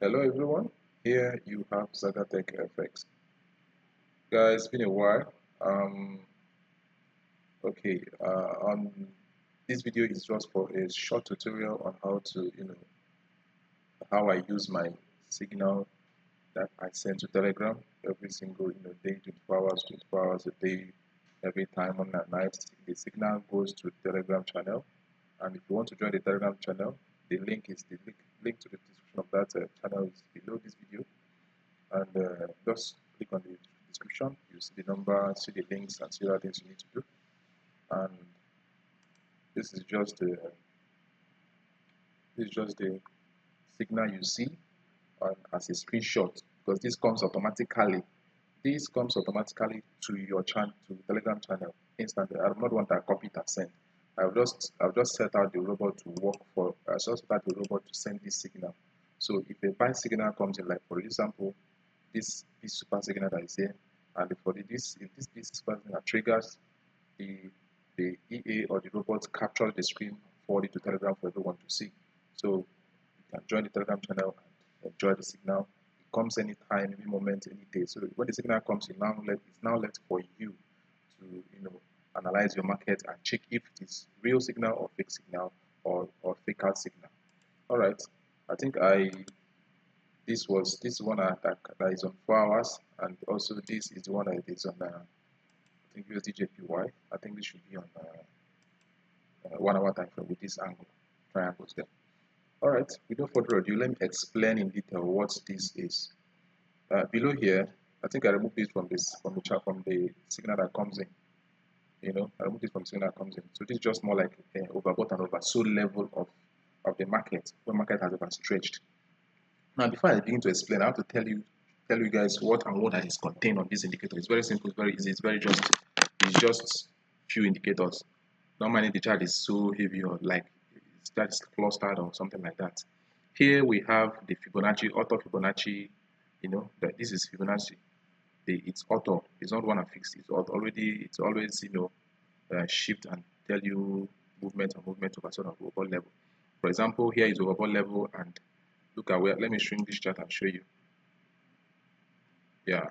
Hello everyone, here you have ZagaTechFX. Guys, it's been a while. On this video is just for a short tutorial on how to, how I use my signal that I send to Telegram every single, day, 24 hours a day, every time on that night. The signal goes to Telegram channel, and if you want to join the Telegram channel, the link link to the description of that channel is below this video. And just click on the description. You see the number, see the links, and see other things you need to do. And this is just the signal you see as a screenshot, because this comes automatically. This comes automatically to your channel, to Telegram channel instantly. I do not want that copy and send. I've just set out the robot to work for. I just set out the robot to send this signal. So if a buy signal comes in, like for example, this super signal that is here, and if this super signal triggers, the EA or the robot captures the screen, forward it to Telegram for everyone to see. So you can join the Telegram channel and enjoy the signal. It comes anytime, any moment, any day. So when the signal comes, it's now left for you to analyze your market and check if it is real signal or fake signal or fake out signal. All right, I think this one that is on 4 hours, and also this is the one that is on I think USD/JPY. I think this should be on 1 hour time frame with this triangles there. All right, without further ado, let me explain in detail what this is. Below here, I think I removed this from the signal that comes in. I removed this from the signal that comes in. So this is just more like overbought and oversold level of the market, when market has overstretched. Now, before I begin to explain, I have to tell you guys what is contained on this indicator. It's very simple, it's very easy, it's just few indicators. Normally the chart is so heavy, or like that's clustered or something like that. Here we have the Fibonacci, auto Fibonacci, that this is Fibonacci. It's auto, it's not one and fixed, it's always shift and tell you movement over sort of overbought level. For example, here is overbought level, and look at where, let me shrink this chart and show you. Yeah,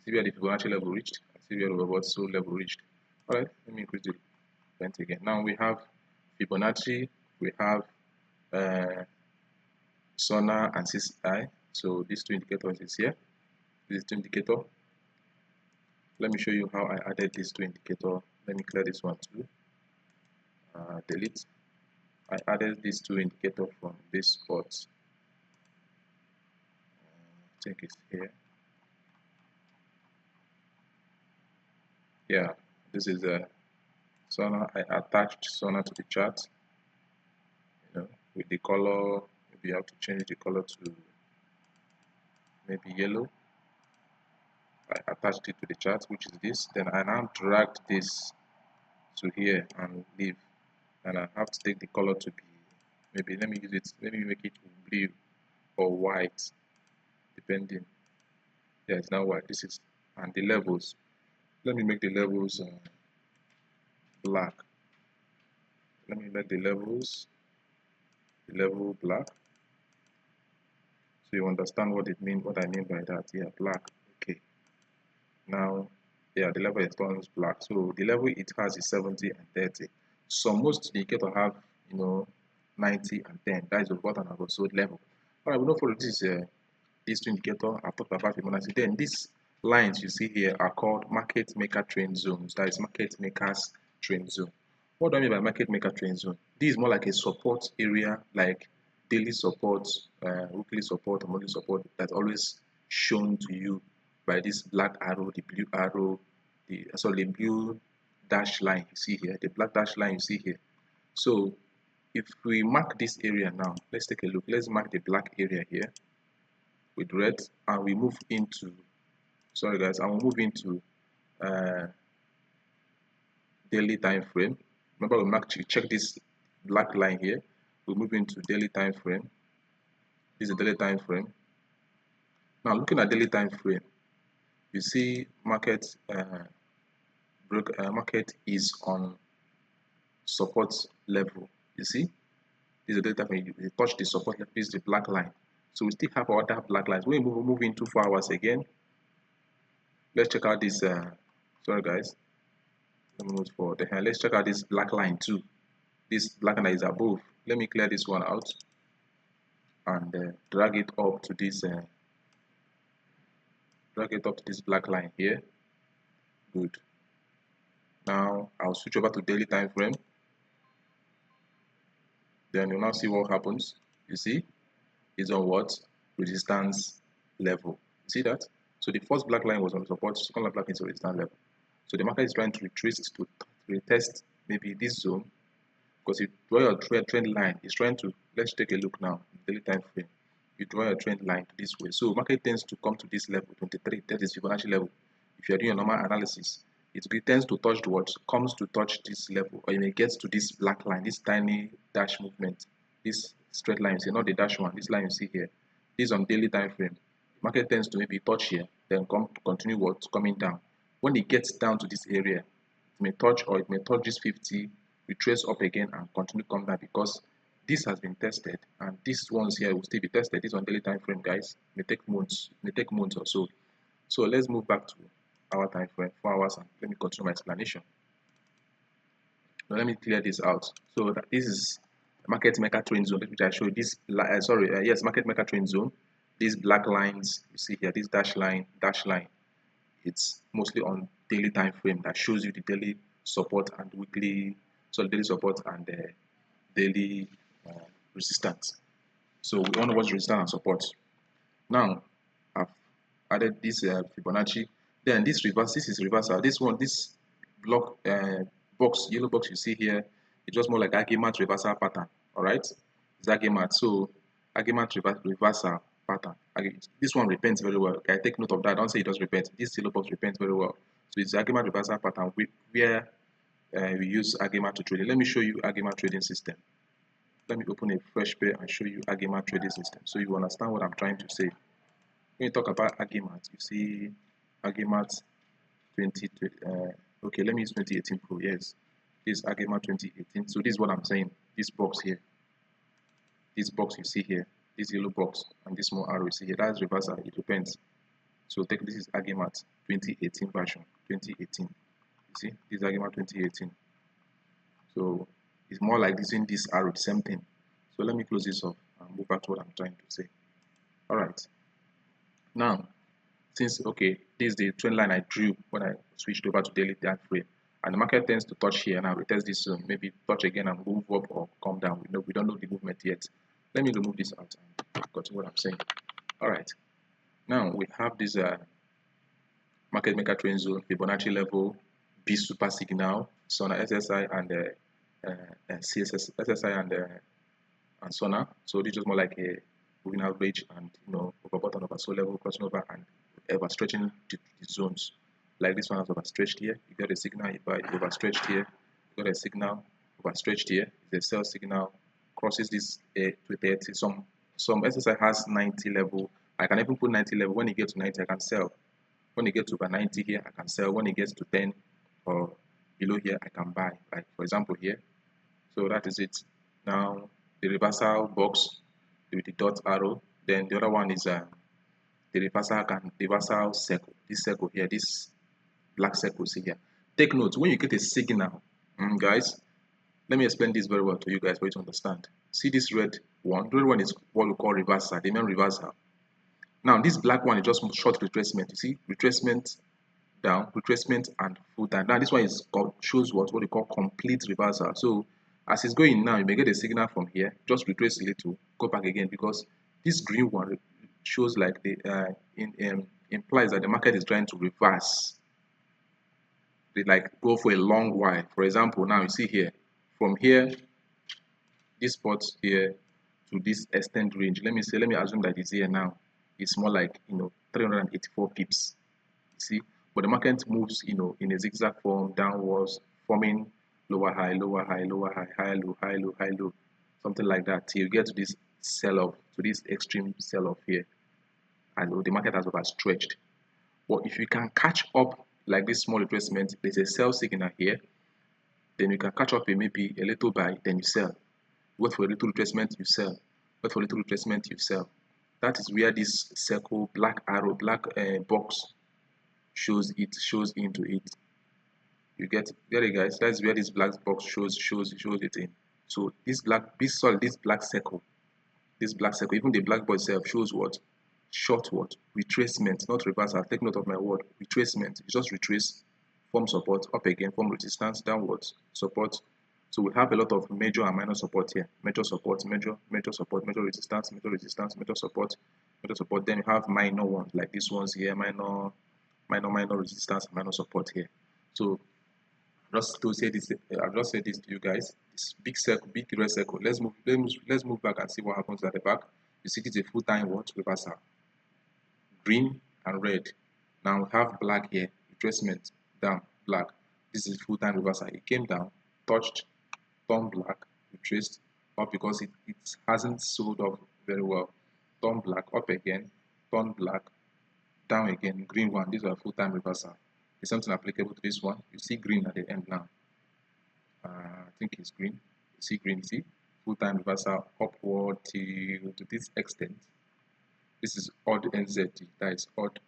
see where the Fibonacci level reached, see where the overbought sold level reached. All right, let me increase the length again. Now we have Fibonacci, we have Sonar and CCI. So these two indicators is here. This is two indicator. Let me show you how I added these two indicators. Let me clear this one too. Delete. I added these two indicators from this spot. I think it's here. Yeah, this is a Sonar. I attached Sonar to the chart. With the color, maybe you have to change the color to maybe yellow. I attached it to the chart, which is this. Then I now dragged this to here and leave, and I have to take the color to be, maybe let me make it blue or white, depending. Yeah, it's now white. This is, and the levels, let me make the levels black. Let me make the level black, so you understand what I mean by that. Yeah, black. Okay, now yeah, the level is turns black. So the level it has is 70 and 30. So most indicator have 90 and 10. That is the bottom and oversold level. All right, we know for this these two indicators. I talked about Fibonacci. Then these lines you see here are called market maker trend zones. That is market makers trend zone. What do I mean by market maker trend zone? This is more like a support area, like daily support, weekly support, or monthly support, that's always shown to you by this black arrow, the blue arrow, the blue dash line you see here, the black dash line you see here. So if we mark this area now, let's take a look. Let's mark the black area here with red, and we move into, sorry guys, I will move into daily time frame. Remember, we check this black line here. We move into daily time frame. This is a daily time frame. Now, looking at daily time frame, you see market market is on support level. You see, this is the daily time frame. You touch the support level. This is the black line. So we still have our other black lines. When we move into 4 hours again, let's check out this. Sorry guys, let me move forward. Let's check out this black line too. This black line is above. Let me clear this one out and drag it up to this. Drag it up to this black line here. Good. Now I'll switch over to daily time frame. Then you'll now see what happens. You see, it's on what? Resistance level. See that? So the first black line was on support, second black line is on resistance level. So the market is trying to retrace to retest maybe this zone, because you draw your trend line. It's trying to, let's take a look now, daily time frame. You draw your trend line this way. So market tends to come to this level, 23, that is Fibonacci level. If you're doing a normal analysis, it tends to touch what comes to touch this level, or you may get to this black line, this tiny dash movement, this straight line, you see, not the dash one, this line you see here. This on daily time frame. Market tends to maybe touch here, then continue what coming down. When it gets down to this area, it may touch, or it may touch this 50, retrace up again and continue to come down, because this has been tested, and these ones here will still be tested. This on daily time frame, guys, may take months or so. So let's move back to our time frame, 4 hours, and let me continue my explanation. Now let me clear this out. So this is market maker trend zone, which I showed. This yes, market maker trend zone. These black lines you see here, this dash line, it's mostly on daily time frame that shows you the daily support and weekly, so daily support and daily resistance. So we all know what's resistance and support. Now I've added this Fibonacci. Then this is reversal. This one, this block box, yellow box you see here, it's just more like Agimat reversal pattern. All right, it's Agimat. So Agimat reversal pattern. This one repents very well. I take note of that. Don't say it does repent. This yellow box repents very well. So it's Agimat reversal pattern where we use Agimat to trade. Let me show you Agimat trading system. Let me open a fresh page and show you Agimat trading system, so you understand what I'm trying to say. When you talk about Agimat, you see Agimat 20. Okay, let me use 2018 Pro. Yes, this is Agimat 2018. So this is what I'm saying. This box here, this box you see here, this yellow box and this small arrow you see here, that's reversal. It depends. So take this is Agimat 2018 version. 2018. You see, this is Agimat 2018. So it's more like this in this arrow, same thing. So let me close this off and move back to what I'm trying to say. All right. Now, since okay, this is the trend line I drew when I switched over to daily time frame, and the market tends to touch here, and I retest this zone, maybe touch again and move up or come down. We don't know the movement yet. Let me remove this out and continue what I'm saying. All right. Now we have this market maker trend zone, Fibonacci level, B super signal, Sona SSI and CSS, SSI and Sona. So this is more like a moving average and over bottom, over so level, crossing over and ever stretching the zones. Like this one has overstretched here. You got a signal, you overstretched here. You got a signal, overstretched here. The sell signal crosses this to 30. Some SSI has 90 level. I can even put 90 level. When it gets to 90, I can sell. When it gets to over 90 here, I can sell. When it gets to 10 or below here, I can buy. Like for example here. So that is it. Now the reversal box with the dot arrow. Then the other one is the reversal circle. This circle here, this black circle see here. Take note, when you get a signal, guys, let me explain this very well to you guys for you to understand. See this red one? The red one is what we call reversal, the main reversal. Now this black one is just short retracement. You see, retracement down, retracement and full down. Now this one is shows what we call complete reversal. So as it's going now, you may get a signal from here, just retrace a little, go back again, because this green one shows like the implies that the market is trying to reverse. They like go for a long while. For example, now you see here, from here, this spot here to this extend range. Let me assume that it's here now. It's more like 384 pips. You see, but the market moves in a zigzag form downwards, forming lower high, lower high, lower high, high low, high low, high low, something like that till you get to this sell-off, to this extreme sell-off here, and the market has overstretched. But if you can catch up like this small retracement, there's a sell signal here, then you can catch up maybe a little buy, then you sell. Wait for a little retracement, you sell. Wait for a little retracement, you sell. That is where this circle, black arrow, black box shows into it. You get it, guys? That's where this black box shows it in. So this black circle, even the black box itself shows what? Short what? Retracement, not reversal. Take note of my word. Retracement. You just retrace, form support, up again, form resistance, downwards, support. So we have a lot of major and minor support here. Major support, major support, major resistance, major support, major support. Then you have minor ones like these ones here, minor resistance, minor support here. So I've just said this to you guys. This big circle, big red circle. Let's move back and see what happens at the back. You see, this is a full-time what? Reversal. Green and red. Now we have black here. Retracement down, black. This is full-time reversal. It came down, touched, turned black, retraced up because it hasn't sold off very well. Turn black, up again, turn black, down again, green one. These are full-time reversal. Is something applicable to this one? You see green at the end now. I think it's green. You see green, see? Full-time reversal upward to this extent. This is odd NZD, that is odd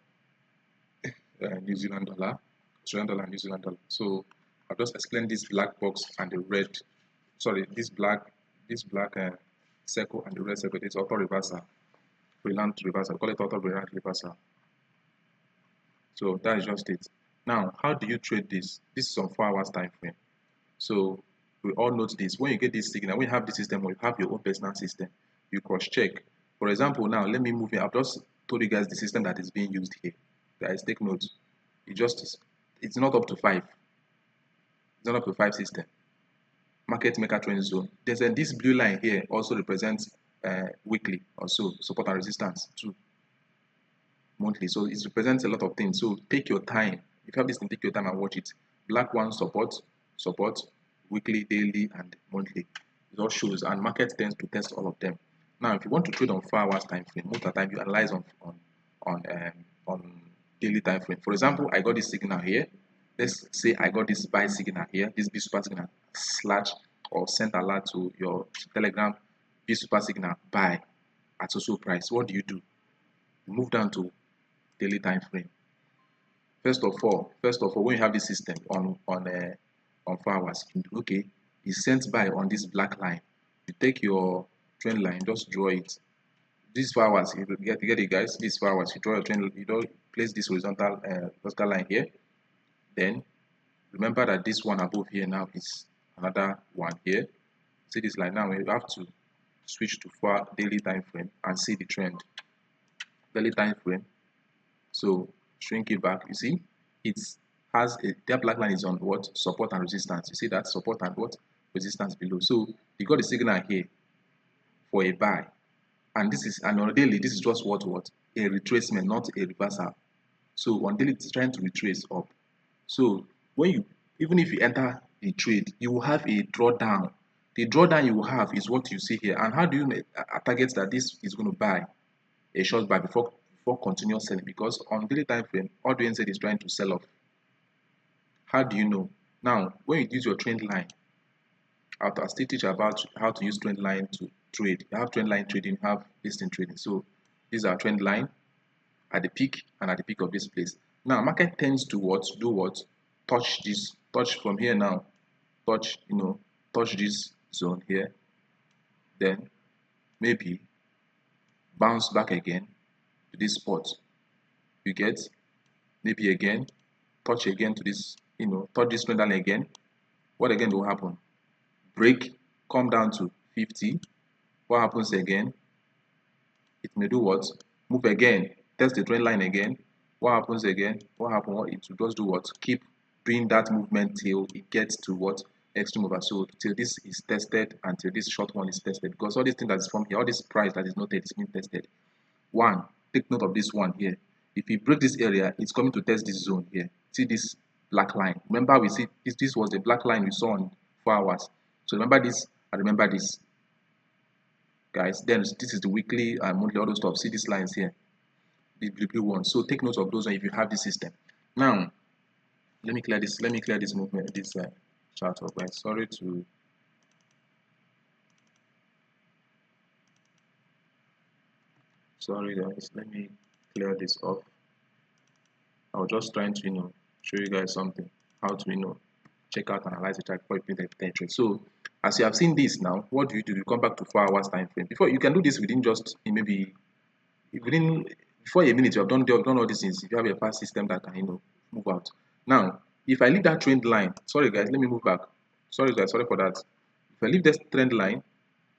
New Zealand dollar, Australian dollar, New Zealand dollar. So I've just explained this black box and the red, sorry, this black circle and the red circle. It's auto reversal, brilliant reversal. Call it auto brilliant reversal. So that is just it. Now, how do you trade this? This is on 4 hours time frame. So we all note this. When you get this signal, when you have this system or you have your own personal system, you cross-check. For example, now let me move in. I've just told you guys the system that is being used here. Guys, take note. It's not up to 5. It's not up to 5 system. Market maker trend zone. This blue line here also represents weekly or so, support and resistance too. Monthly. So it represents a lot of things. So take your time. If you have this thing, take your time and watch it. Black one support, weekly, daily, and monthly. It all shows, and market tends to test all of them. Now, if you want to trade on 4 hours time frame, most of the time you analyze on daily time frame. For example, I got this signal here. Let's say I got this buy signal here, this B super signal / or sent alert to your Telegram B super signal buy at so price. What do? You move down to daily time frame. First of all, when you have this system on 4 hours, okay, it's sent by on this black line. You take your trend line, just draw it. These 4 hours, you get it, guys. These 4 hours, you draw your trend. You don't place this horizontal vertical line here. Then remember that this one above here now is another one here. See this line now. You have to switch to daily time frame and see the trend. Daily time frame. So shrink it back. You see, that black line is on what? Support and resistance. You see that support and what? Resistance below. So you got the signal here for a buy, and on daily, this is just what? A retracement, not a reversal. So on daily, it's trying to retrace up. So even if you enter the trade, you will have a drawdown. The drawdown you will have is what you see here. And how do you target that this is going to buy a short buy before continuous selling? Because on daily time frame, all the NZ is trying to sell off. How do you know? Now, when you use your trend line, I'll still teach about how to use trend line to trade. You have trend line trading, you have listing trading. So these are trend line at the peak and at the peak of this place. Now, market tends to do what? Touch from here now. Touch this zone here. Then maybe bounce back again to this spot. You get? Maybe again, touch again to this, touch this trend line again. What again will happen? Break, come down to 50. What happens again? It may do what? Move again, test the trend line again. What happens again? What happens? It will just do what? Keep doing that movement till it gets to what? Extreme oversold, till this is tested, until this short one is tested. Because all these things that is from here, all this price that is noted is being tested. One, take note of this one here. If we break this area, it's coming to test this zone here. See this black line. Remember, we see this was the black line we saw on 4 hours. So remember this, and remember this, guys. Then this is the weekly and monthly, all those stuff. See these lines here, the blue one. So take note of those if you have this system. Now, let me clear this. Let me clear this movement, this chart up. Sorry to. Sorry guys, let me clear this off. I was just trying to show you guys something, how to check out, analyze the chart before you print the trade. So as you have seen this now, what do? You come back to 4 hours time frame. Before you can do this within just maybe within before a minute. You have done all these things. If you have a fast system that can move out. Now if I leave that trend line, sorry guys, let me move back. Sorry guys, sorry for that. If I leave this trend line,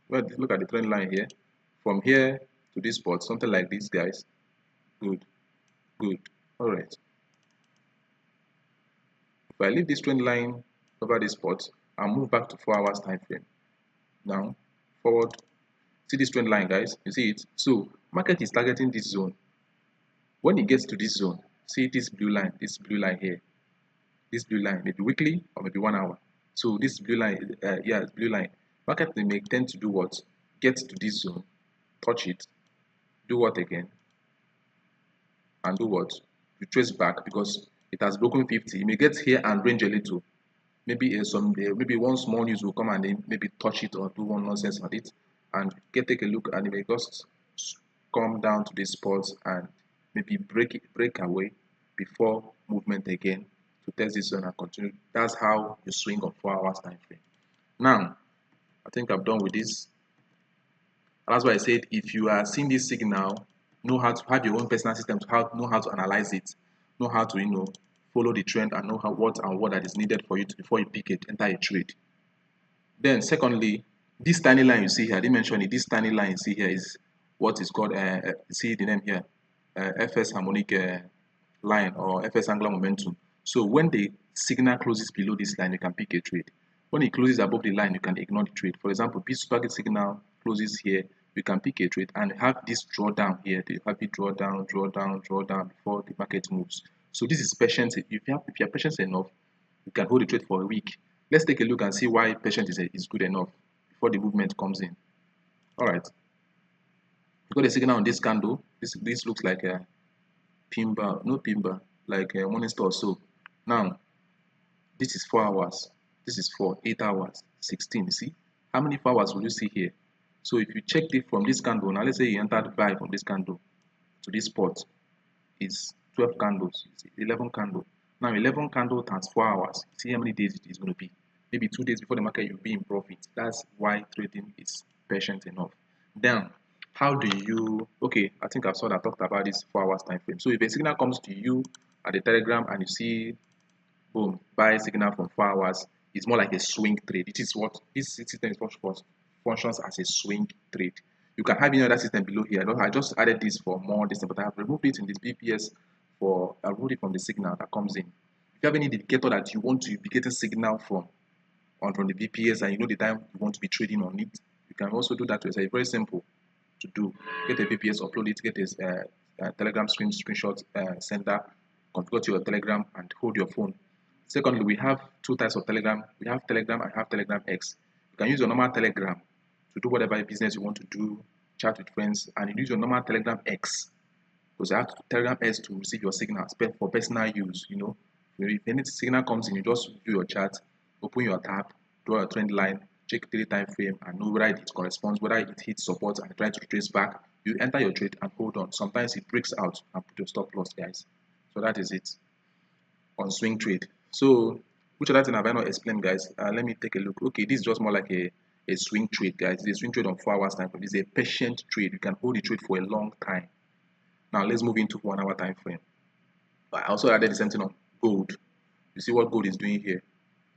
well, look at the trend line here, from here to this spot, something like this, guys. Good, good. All right. If I leave this trend line over this spot and move back to 4 hours time frame, now forward, see this trend line, guys. You see it? So market is targeting this zone. When it gets to this zone, see this blue line here, this blue line, maybe weekly or maybe 1 hour. So this blue line, yeah, blue line. Market may tend to do what? Get to this zone, touch it, do what again, and do what? Retrace back because it has broken 50. It may get here and range a little. Maybe maybe one small news will come and then maybe touch it or do one nonsense on it, and take a look, and it may just come down to this spot and maybe break away before movement again to test this zone and continue. That's how you swing on 4 hours time frame. Now, I think I'm done with this. That's why I said if you are seeing this signal, know how to have your own personal system to know how to analyze it, know how to follow the trend and know what that is needed for you before you pick it, enter a trade. Then secondly, this tiny line you see here, I didn't mention it. This tiny line you see here is what is called see the name here, FS harmonic line or FS angular momentum. So when the signal closes below this line, you can pick a trade. When it closes above the line, you can ignore the trade. For example, this target signal closes here, you can pick a trade and have this drawdown here. You have it draw down before the market moves. So this is patience. If you're patient enough, you can hold the trade for a week. Let's take a look and see why patience is good enough before the movement comes in. All right. You got a signal on this candle. This looks like a pimba, no pimba, like a morning star. So now this is 4 hours. This is for 8 hours, 16. You see how many 4 hours will you see here? So if you check it from this candle, now let's say you entered buy from this candle to this spot, is 12 candles, it's 11 candle. Now 11 candle times 4 hours. See how many days it is going to be. Maybe 2 days before the market you'll be in profit. That's why trading is patient enough. Then how do you, okay, I think I've talked about this 4 hours time frame. So if a signal comes to you at the Telegram and you see boom, buy signal from 4 hours, it's more like a swing trade. It is what this system is functions as a swing trade. You can have any other system below here. I just added this for more distance, but I have removed it in this BPS I removed it from the signal that comes in. If you have any indicator that you want to be getting signal from the BPS and you know the time you want to be trading on it, you can also do that. It's very simple to do. Get a BPS, upload it, get a Telegram screenshot sender, configure to your Telegram and hold your phone. Secondly, we have two types of Telegram. We have Telegram and have Telegram X. You can use your normal Telegram to do whatever business you want to do, chat with friends, and you use your normal Telegram X because you have Telegram X to receive your signals for personal use. If any signal comes in, you just do your chat, open your tab, draw a trend line, check 3 time frame, and know whether it corresponds, whether it hits support, and try to trace back. You enter your trade and hold on. Sometimes it breaks out and put your stop loss, guys. So that is it on swing trade. So which other thing have I not explained, guys? Let me take a look. Okay, this is just more like a swing trade, guys. It's a swing trade on 4 hours time frame. It's a patient trade. You can hold the trade for a long time. Now let's move into 1 hour time frame. I also added the same thing on gold. You see what gold is doing here.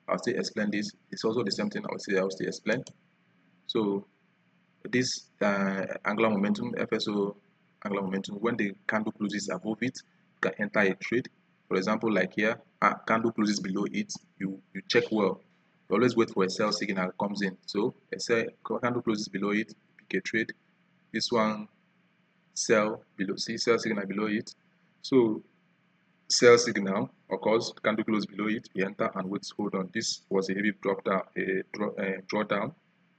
I'll still explain this. It's also the same thing I'll still explain. So this angular momentum, FSO angular momentum, when the candle closes above it, you can enter a trade. For example, like here, candle closes below it, you check well. You always wait for a sell signal comes in. So a candle closes below it, pick a trade. This one sell below, see sell signal below it. So sell signal occurs, candle close below it, you enter and wait, hold on. This was a heavy drop down, drawdown,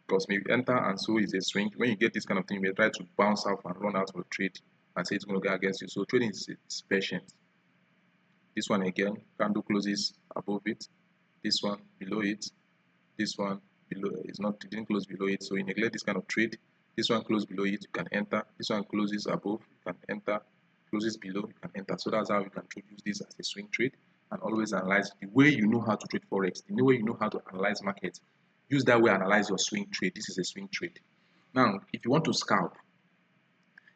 because maybe enter and so is a swing. When you get this kind of thing, you may try to bounce off and run out of the trade and say it's going to go against you. So trading is patient. This one again, candle closes above it, this one below it, this one below is not, it didn't close below it, so you neglect this kind of trade This one closes below it, you can enter. This one closes above, you can enter. Closes below, you can enter. So that's how you can use this as a swing trade and always analyze the way you know how to trade Forex, the way you know how to analyze markets. Use that way, analyze your swing trade. This is a swing trade. Now, if you want to scalp,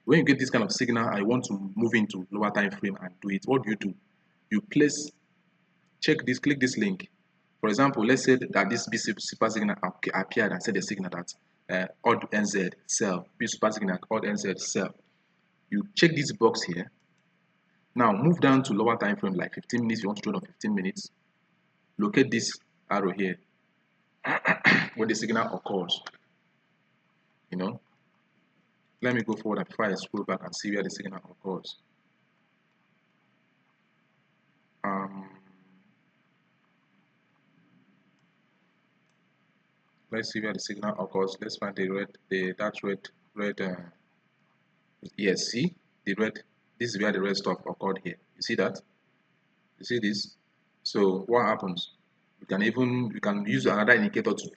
when you get this kind of signal, I want to move into lower time frame and do it. What do? You place, check this, click this link. For example, let's say that this B super signal appeared and said the signal that odd NZ sell, B super signal odd NZ sell. You check this box here. Now move down to lower time frame, like 15 minutes. You want to trade on 15 minutes. Locate this arrow here when the signal occurs. You know, let me go forward before I scroll back and see where the signal occurs. Let's see where the signal occurs. Let's find the red. Yes, see the red. This is where the red stuff occurred here. You see that? You see this? So what happens? You can use another indicator to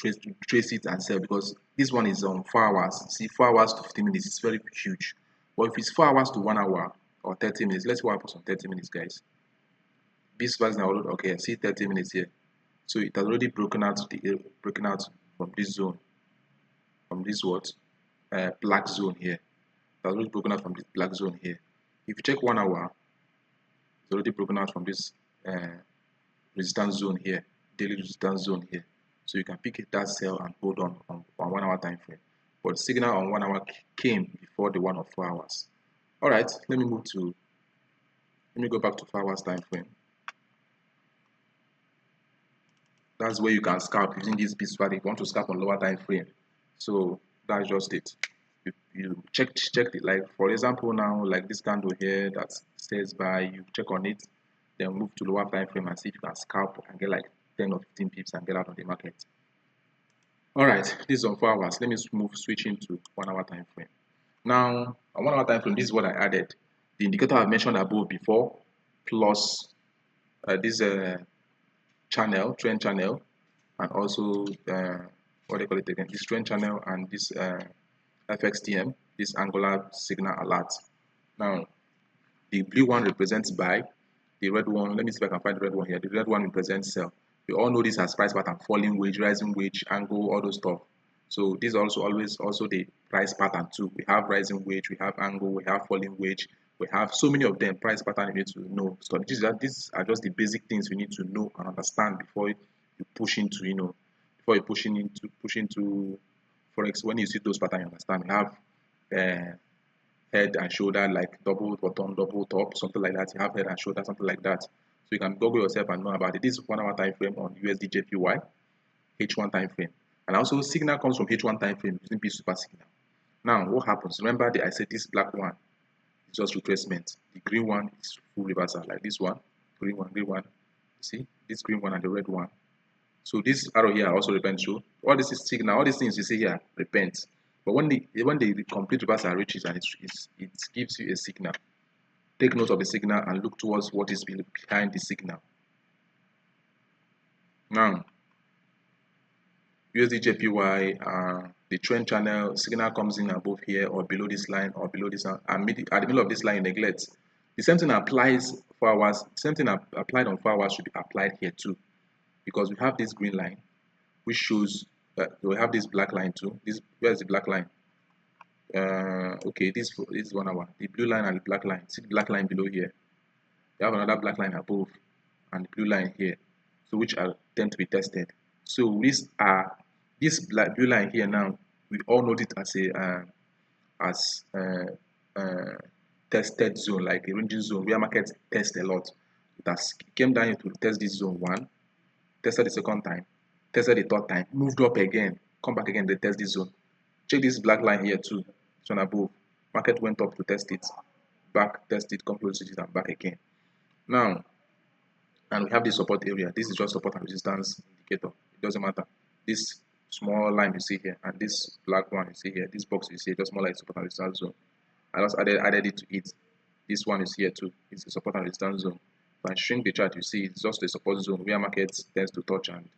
trace it and sell, because this one is on 4 hours. See, 4 hours to 15 minutes is very huge. But if it's 4 hours to 1 hour or 30 minutes, let's see what happens on 30 minutes, guys. This was now okay. See 30 minutes here. So it has already broken out from this zone, from this black zone here. It has already broken out from this black zone here. If you check 1 hour, it's already broken out from this resistance zone here, daily resistance zone here. So you can pick it that sell and hold on 1 hour time frame. But signal on 1 hour came before the one of 4 hours. All right, let me go back to 4 hours time frame. That's where you can scalp using this piece. If you want to scalp on lower time frame. So that's just it. You check the, like for example now, like this candle here that says buy, you check on it, then move to lower time frame and see if you can scalp and get like 10 or 15 pips and get out of the market. All right, this is on 4 hours. Let me switch into 1 hour time frame. Now on 1 hour time frame, this is what I added: the indicator I mentioned above before, plus this channel, trend channel, and also what they call it again, this trend channel and this FXTM, this angular signal alert. Now the blue one represents buy, the red one, let me see if I can find the red one here. The red one represents sell. We all know this as price pattern: falling wedge, rising wedge, angle, all those stuff. So this also the price pattern too. We have rising wedge, we have angle, we have falling wedge, we have so many of them. Price pattern you need to know. So these are just the basic things you need to know and understand before you push into, before you push into Forex. When you see those patterns, you understand. You have head and shoulder, like double bottom, double top, something like that. You have head and shoulder, something like that. So you can Google yourself and know about it. This is 1 hour time frame on USD JPY, H1 time frame. And also signal comes from H1 time frame using P super signal. Now what happens? Remember I said this black one is just retracement. The green one is full reversal, like this one, green one. See this green one and the red one. So this arrow here also repent. So all this is signal, all these things you see here repent. But when the complete reversal reaches and it gives you a signal, take note of the signal and look towards what is behind the signal. Now USD JPY, the trend channel signal comes in above here or below this line or below this, and at the middle of this line you neglect. The same thing applies 4 hours. The same thing applied on 4 hours should be applied here too, because we have this green line which shows that we have this black line too. Where is the black line? Okay, this is 1 hour. The blue line and the black line. See the black line below here. You have another black line above and the blue line here, so which are tend to be tested. So this blue line here now, we all know it as a tested zone, like a ranging zone where markets test a lot. It has came down here to test this zone 1, tested the second time, tested the third time, moved up again, come back again, they test this zone. Check this black line here too, this one above. Market went up to test it, back, test it, come close to it, and back again. Now, and we have this support area. This is just support and resistance indicator. It doesn't matter. This small line you see here and this black one you see here, this box you see, just more like support and resistance zone. I just added it to it. This one is here too. It's a support and resistance zone. If I shrink the chart, you see it's just a support zone where markets tends to touch and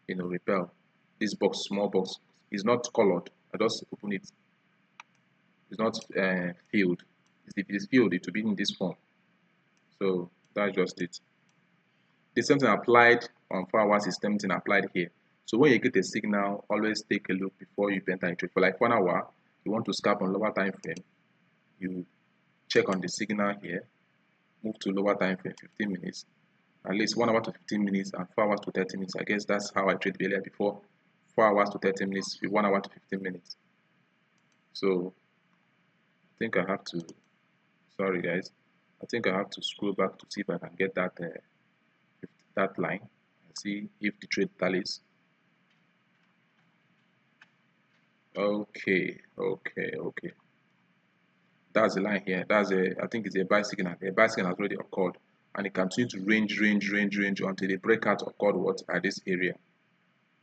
repel. This box, small box, is not colored. I just open it. It's not filled. If it is filled, it will be in this form. So that's just it. The same thing applied on 4 hours is same thing applied here. So when you get a signal, always take a look before you enter into it. For like 1 hour, you want to scalp on lower time frame, you check on the signal here, move to lower time frame 15 minutes, at least 1 hour to 15 minutes and 4 hours to 30 minutes. I guess that's how I trade earlier before. 4 hours to 30 minutes, 1 hour to 15 minutes. So I think I have to, sorry guys, I think I have to scroll back to see if I can get that line and see if the trade tallies. Okay. That's the line here. I think it's a buy signal. A buy signal has already occurred, and it continues to range until the breakout occurred what at this area.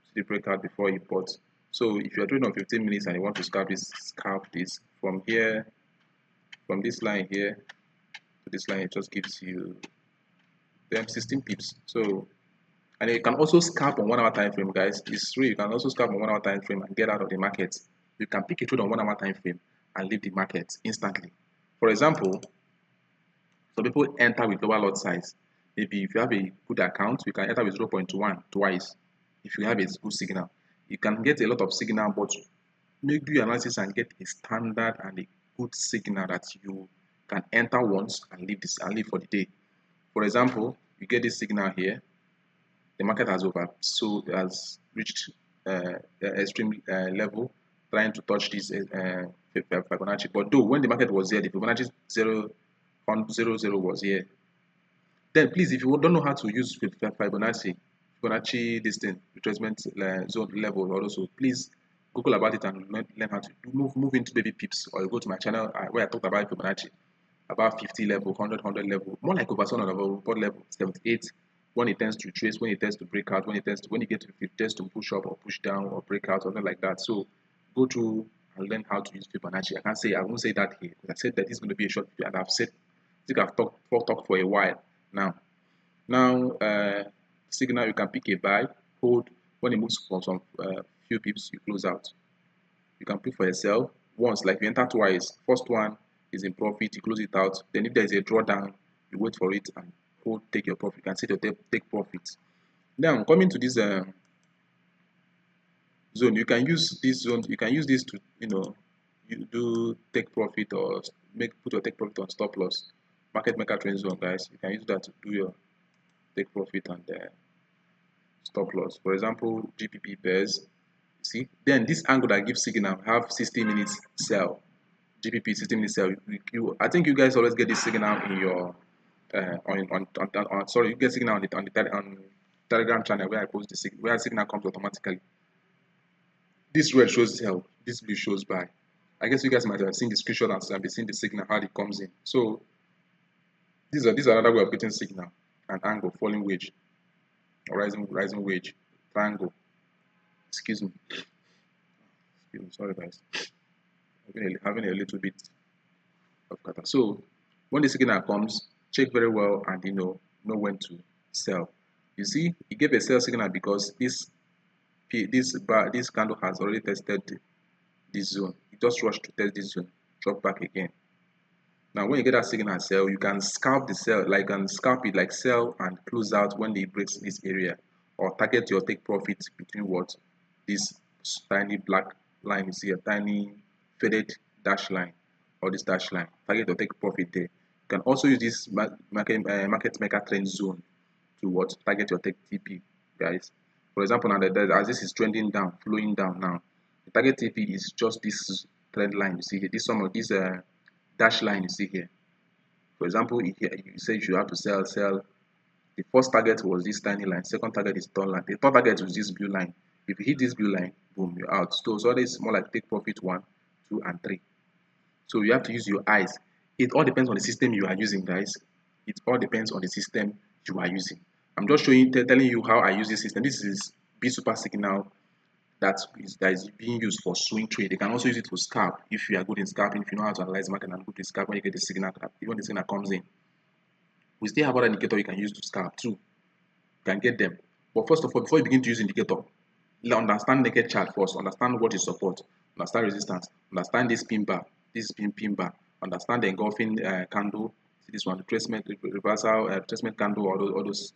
So the breakout before it bought. So if you're trading on 15 minutes and you want to scalp this from here, from this line here to this line, it just gives you them 16 pips. So, and you can also scalp on 1 hour time frame, guys. It's free. You can also scalp on 1 hour time frame and get out of the market. You can pick a trade on 1 hour time frame and leave the market instantly. For example, some people enter with lower lot size. Maybe if you have a good account, you can enter with 0.1 twice. If you have a good signal, you can get a lot of signal, but make do analysis and get a standard and a good signal that you can enter once and leave for the day. For example, you get this signal here. The market has has reached extreme level, trying to touch this Fibonacci. But though when the market was here, the Fibonacci 0.00 was here. Then please, if you don't know how to use Fibonacci this thing, retracement zone level, also please Google about it and learn how to move into baby pips, or you go to my channel where I talked about Fibonacci, about 50 level, 100 level, more like over 100 level, 78. When it tends to trace, when it tends to break out, when it get to, it tends to push up or push down or break out, something like that. So go through and learn how to use Fibonacci. I won't say that here because I said that it's going to be a short video, and I think I've talked for a while now. Signal, you can pick a buy, hold. When it moves for some few pips, you close out. You can pick for a sell once, like you enter twice. First one is in profit, you close it out. Then if there is a drawdown, you wait for it and hold, take your profit. You can set your take profit. Now coming to this zone, you can use this zone. You can use this to you do take profit or put your take profit on stop loss. Market maker trend zone, guys. You can use that to do your take profit and stop loss. For example, GPP pairs. See, then this angle that gives signal have 60 minutes sell. GPP 60 minutes sell. I think you guys always get this signal in your sorry, you get signal on the Telegram channel where I post the signal, where signal comes automatically. This red shows sell, this blue shows buy. I guess you guys might have seen the screenshot and be seeing the signal how it comes in. So this is another way of getting signal. An angle, falling wedge, or rising wedge, triangle. Excuse me. Sorry guys. Having a little bit of kata. So when the signal comes, check very well and know when to sell. You see, it gave a sell signal because this candle has already tested this zone. It just rushed to test this zone, drop back again. Now when you get that signal sell, you can scalp the sell, like scalp it like sell and close out when it breaks this area, or target your take profit between this tiny black line you see, a tiny faded dash line, or this dash line. Target your take profit there. You can also use this market maker trend zone to target your take TP, guys. For example, now as this is trending down, flowing down now, the target TP is just this trend line you see here. This dash line you see here. For example, here you say you have to sell. The first target was this tiny line. Second target is third line. The third target was this blue line. If you hit this blue line, boom, you're out. So it's more like take profit 1, 2, and 3. So you have to use your eyes. It all depends on the system you are using, guys. It all depends on the system you are using. I'm just telling you how I use this system. This is B Super Signal that is being used for swing trade. You can also use it for scalp if you are good in scalping, if you know how to analyze market and good in scalp when you get the signal, even the signal comes in. We still have other indicator you can use to scalp too. You can get them. But first of all, before you begin to use indicator, understand naked chart first, understand what is support, understand resistance, understand this pin bar, this is being pin bar. Understand the engulfing candle. See this one, retracement, reversal, retracement candle, all those.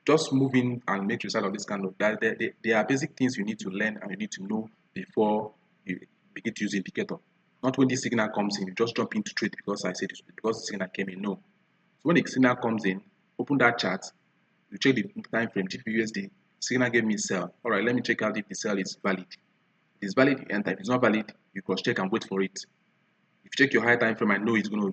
Just move in and make result of this candle. There are basic things you need to learn and you need to know before you begin to use indicator. Not when this signal comes in, you just jump into trade because I said because the signal came in. No. So when the signal comes in, open that chart, you check the time frame, GPUSD, signal gave me sell. All right, let me check out if the sell is valid. If it's valid, you enter. If it's not valid, you cross check and wait for it. If you check your higher time frame, I know it's gonna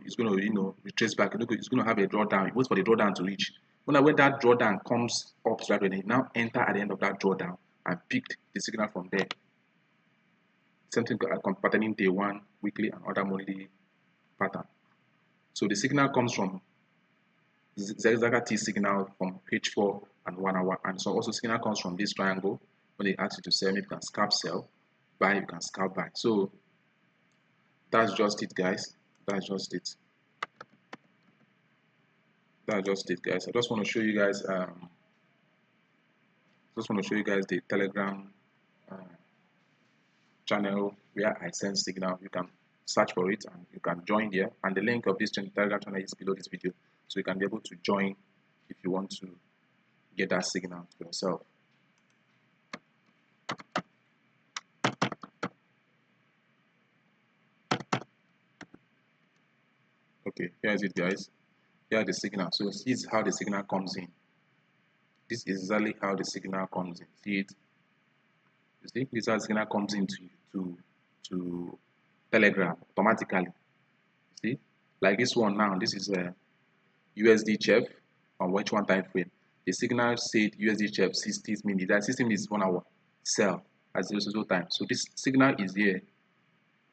retrace back. It's gonna have a drawdown. You wait for the drawdown to reach. When that drawdown comes up slightly, now enter at the end of that drawdown and pick the signal from there. Something patterning day one, weekly, and other monthly pattern. So the signal comes from ZagaT signal from H4 and 1 hour, and so also signal comes from this triangle. When they ask you to sell, you can scalp sell, buy, you can scalp buy. So that's just it, guys. That's just it. That's just it, guys. I just want to show you guys. The Telegram channel where I send signal. You can search for it and you can join there. And the link of this Telegram channel is below this video, so you can be able to join if you want to get that signal for yourself. Okay, here is it, guys. Here are the signal. So this is how the signal comes in. This is exactly how the signal comes in. See it? You see, this is how the signal comes into to Telegram automatically. See, like this one now. This is a USD chef on which one time frame. The signal said USD chef 60 minutes. That 60 minutes is 1 hour. Sell at 0 time. So this signal is here.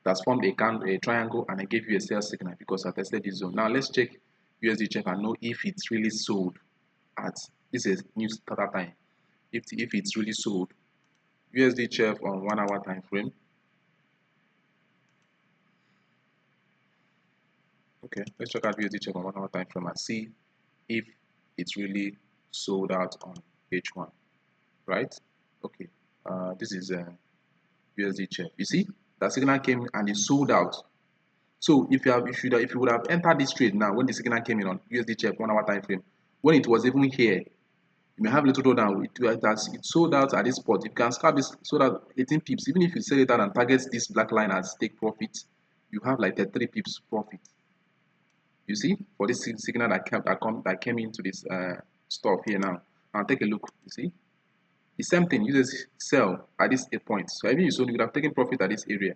That's formed a triangle, and I gave you a sell signal because I tested this zone. Now let's check USD chef and know if it's really sold at this is new starter time. If it's really sold, USD chef on 1 hour time frame. Okay, let's check out USD chef on 1 hour time frame and see if it's really sold out on H1, right? Okay, this is USD chef. You see that signal came and it sold out. So if you would have entered this trade now when the signal came in on USD chef 1 hour time frame, when it was even here, you may have a little drawdown. It sold out at this spot. You can scalp this sold out 18 pips. Even if you sell it out and target this black line as take profit, you have like 33 pips profit. You see, for this signal that came into this stuff here now. Now take a look. You see, the same thing. You just sell at this 8 points. So even you sold, you would have taken profit at this area.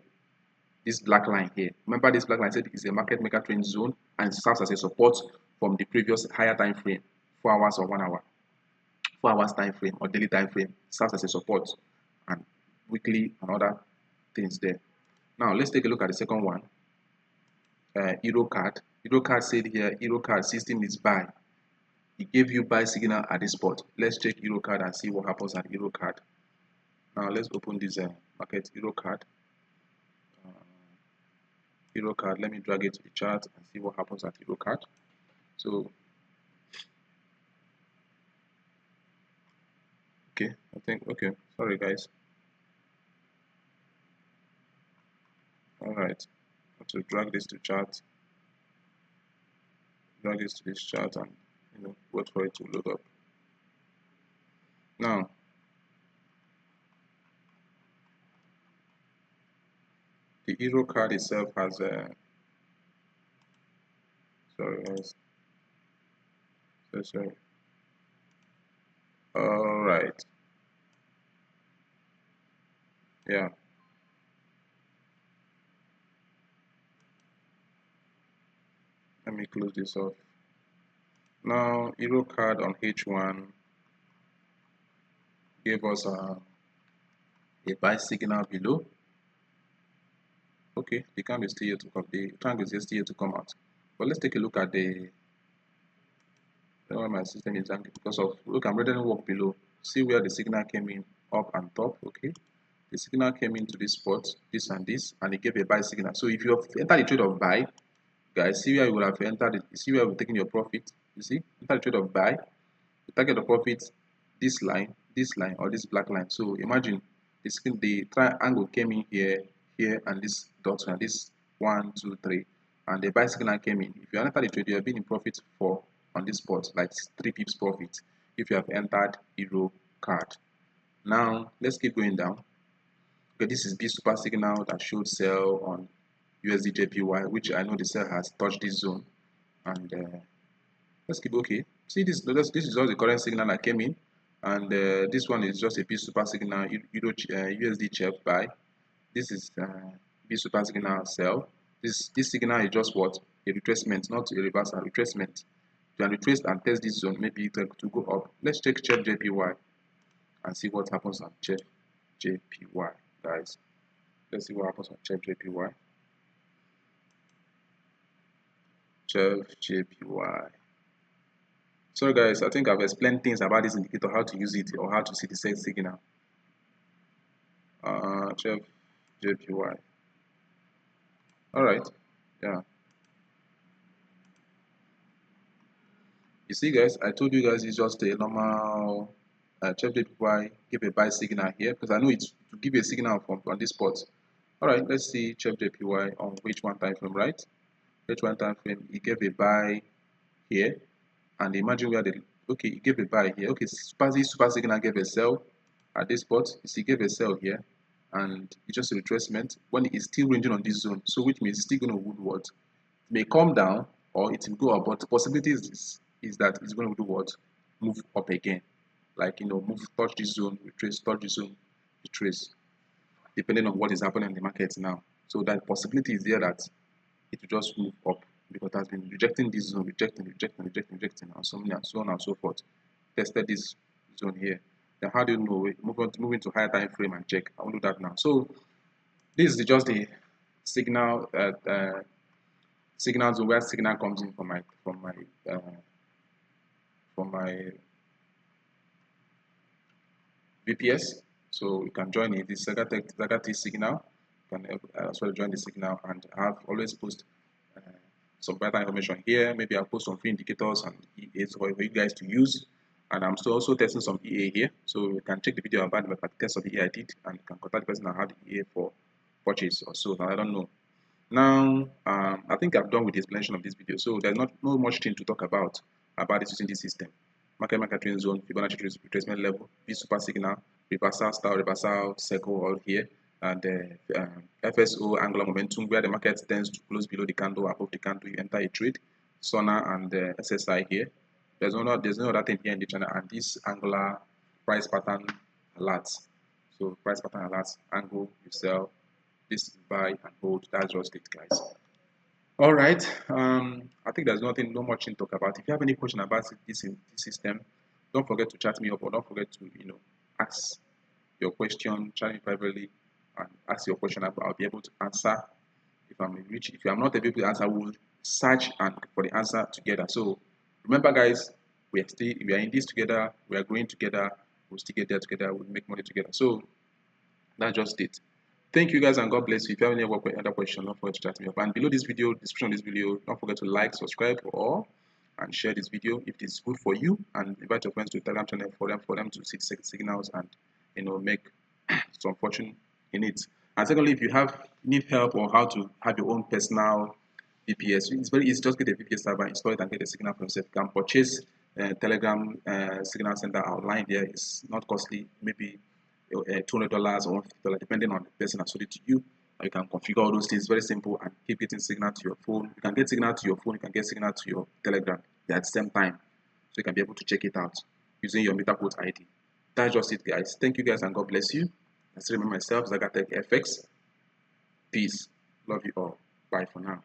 This black line here. Remember, this black line said is a market maker trend zone and serves as a support from the previous higher time frame, 4 hours or 1 hour. 4 hours time frame or daily time frame serves as a support, and weekly and other things there. Now let's take a look at the second one. Euro card. Euro card said here, Euro card system is buy. It gave you buy signal at this spot. Let's check Euro card and see what happens at Euro card. Now let's open this market Euro card. Euro card. Let me drag it to the chart and see what happens at Euro card. So okay, okay, sorry guys. All right, I have to drag this to chart, drag this to this chart, and wait for it to load up. Now the Euro card itself has a sorry guys, so sorry. All right, yeah. Let me close this off. Now Euro card on H1 gave us a buy signal below. Okay, the candle is still here to come. The triangle is still here to come out. But let's take a look at the why my system is angry because of look, I'm ready to walk below. See where the signal came in up and top. Okay, the signal came into this spot, this and this, and it gave a buy signal. So if you have entered the trade of buy, guys, see where you would have entered it. See where you've taken your profit. You see, enter the trade of buy, you target the profit, this line, or this black line. So imagine the triangle came in here, and this dot and this 1, 2, 3, and the buy signal came in. If you enter the trade, you have been in profit for on this spot, like 3 pips profit if you have entered euro card. Now let's keep going down. Okay, this is B super signal that showed sell on USD JPY, which I know the sell has touched this zone, and let's keep okay. See this is just the current signal that came in, and this one is just a B super signal USD check buy. This is B super signal sell. This signal is just what, a retracement, not a reversal. Retracement. You can retrace and test this zone, maybe to go up. Let's check JPY and see what happens on JPY, guys. Let's see what happens on JPY. JPY. So guys, I think I've explained things about this indicator, how to use it or how to see the same signal. JPY. All right, yeah. You see, guys, I told you guys it's just a normal JPY. Give a buy signal here because I know it's to give a signal on this spot. All right, let's see JPY on which one time frame, right? Which one time frame? He gave a buy here, and imagine where the okay, he gave a buy here. Okay, super signal gave a sell at this spot. He gave a sell here, and it's just a retracement when it is still ranging on this zone. So which means it's still going to do what? It may come down or it will go up, but the possibility is that it's going to do what? Move up again. Like, move, touch this zone, retrace, touch this zone, retrace, depending on what is happening in the market now. So that possibility is there that it will just move up because it has been rejecting this zone, rejecting, and so on and so forth. Tested this zone here. Then how do you know? Move into higher time frame and check. I will do that now. So this is just the signal signals where signal comes in from my VPS. So you can join in this ZagaTech signal. You can as well join the signal, and I've always post some better information here. Maybe I'll post some free indicators and EAs for you guys to use. And I'm still also testing some EA here. So you can check the video about the test of the EA I did, and you can contact the person that had the EA for purchase or so. Now I don't know. Now I think I'm done with the explanation of this video. So there's not much thing to talk about this using this system. Market trend zone, Fibonacci retracement level, B super signal, reversal style, reversal circle all here, and FSO angular momentum where the market tends to close below the candle, above the candle, you enter a trade. Sona and SSI here. There's no other thing here in the channel, and this angular price pattern alerts. So price pattern alerts, angle, you sell, this buy and hold. That's just it, guys. All right. I think there's no much to talk about. If you have any question about this system, don't forget to chat me up, or don't forget to ask your question, chat me privately, and ask your question. I'll be able to answer. If I'm not able to answer, we'll search and for the answer together. So remember, guys, we are in this together. We are growing together. We'll still get there together. We'll make money together. So that's just it. Thank you, guys, and God bless you. If you have any other question, don't forget to chat me up. And below this video, description of this video, don't forget to like, subscribe, and share this video if it is good for you, and invite your friends to the Telegram channel for them to see signals and make some fortune in it. And secondly, if you need help or how to have your own personal VPS, it's very easy. Just get a VPS server, install it, and get a signal for yourself. You can purchase Telegram signal center online there. It's not costly, maybe $200 or $150, depending on the person that sold it to you. You can configure all those things. Very simple, and keep getting signal to your phone. You can get signal to your phone. You can get signal to your Telegram at the same time, so you can be able to check it out using your MetaQuote ID. That's just it, guys. Thank you, guys, and God bless you. I still remember myself, ZagaTechFX. Peace. Love you all. Bye for now.